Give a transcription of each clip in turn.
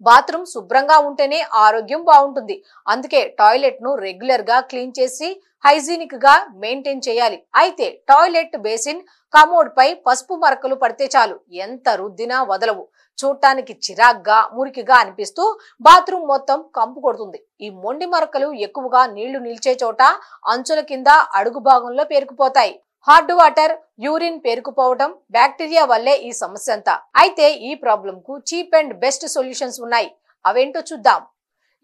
Bathroom శుభ్రంగా ఉంటేనే ఆరోగ్యం బాగుంటుంది. అందుకే టాయిలెట్ ను రెగ్యులర్ గా క్లీన్ చేసి హైజీనిక్ గా మెయింటైన్ చేయాలి. అయితే టాయిలెట్ బేసిన్ కమోడ్ పై పసుపు మరకలు పడితే చాలు, ఎంత రుద్దినా వదలవు. చూడటానికి చిరాగ్గా మురికిగా అనిపిస్తూ బాత్రూమ్ మొత్తం కంపు కొడుతుంది. ఈ మొండి మరకలు ఎక్కువగా నీళ్లు నిల్చే చోట, అంచుల కింద, అడుగు భాగంలో పేరుకుపోతాయి. హార్డ్ వాటర్, యూరిన్ పేరుకుపోవడం, బ్యాక్టీరియా వల్లే ఈ సమస్య అంతా. అయితే ఈ ప్రాబ్లం కు చీప్ అండ్ బెస్ట్ సొల్యూషన్స్ ఉన్నాయి. అవేంటో చూద్దాం.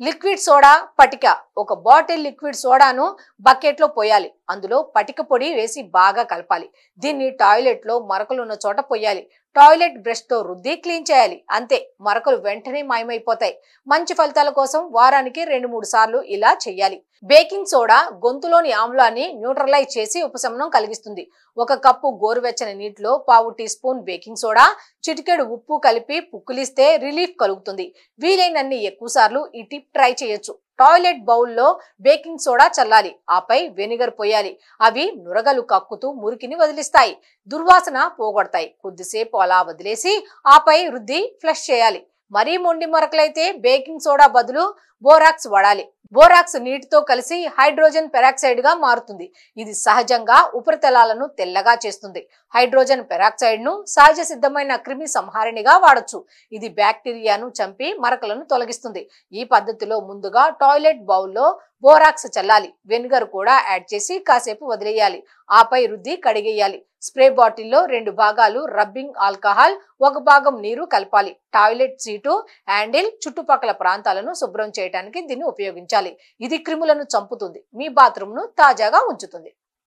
లిక్విడ్ సోడా, పటిక. ఒక బాటిల్ లిక్విడ్ సోడాను బకెట్ లో పోయాలి. అందులో పటిక పొడి వేసి బాగా కలపాలి. దీన్ని టాయిలెట్ లో మరకలు ఉన్న చోట పోయాలి. టాయిలెట్ బ్రష్ తో రుద్ది క్లీన్ చేయాలి. అంతే, మరకలు వెంటనే మాయమైపోతాయి. మంచి ఫలితాల కోసం వారానికి 2-3 సార్లు ఇలా చేయాలి. బేకింగ్ సోడా గొంతులోని ఆమ్లాన్ని న్యూట్రలైజ్ చేసి ఉపశమనం కలిగిస్తుంది. 1 కప్పు గోరువెచ్చని నీటిలో పావు టీ స్పూన్ బేకింగ్ సోడా, చిటికెడు ఉప్పు కలిపి పుక్కిలిస్తే రిలీఫ్ కలుగుతుంది. వీలైనన్ని ఎక్కువ సార్లు ఈ టిప్ ట్రై చేయొచ్చు. టాయిలెట్ బౌల్లో బేకింగ్ సోడా చల్లాలి. ఆపై వెనిగర్ పోయాలి. అవి నురగలు కక్కుతూ మురికిని వదిలిస్తాయి, దుర్వాసన పోగొడతాయి. కొద్దిసేపు అలా వదిలేసి ఆపై రుద్ది ఫ్లష్ చేయాలి. మరీ మొండి మరకలైతే బేకింగ్ సోడా బదులు బోరాక్స్ వాడాలి. బోరాక్స్ నీటితో కలిసి హైడ్రోజన్ పెరాక్సైడ్ గా మారుతుంది. ఇది సహజంగా ఉపరితలాలను తెల్లగా చేస్తుంది. హైడ్రోజన్ పెరాక్సైడ్ ను సహజ సిద్ధమైన క్రిమి సంహారిణిగా వాడొచ్చు. ఇది బ్యాక్టీరియాను చంపి మరకలను తొలగిస్తుంది. ఈ పద్ధతిలో ముందుగా టాయిలెట్ బౌల్లో బోరాక్స్ చల్లాలి. వెనిగర్ కూడా యాడ్ చేసి కాసేపు వదిలేయాలి. ఆపై రుద్ది కడిగేయాలి. స్ప్రే బాటిల్లో 2 భాగాలు రబ్బింగ్ ఆల్కహాల్, 1 భాగం నీరు కలపాలి. టాయిలెట్ సీటు, హ్యాండిల్, చుట్టుపక్కల ప్రాంతాలను శుభ్రం చేయడానికి దీన్ని ఉపయోగించాలి. ఇది క్రిములను చంపుతుంది, మీ బాత్రూమ్ ను తాజాగా ఉంచుతుంది.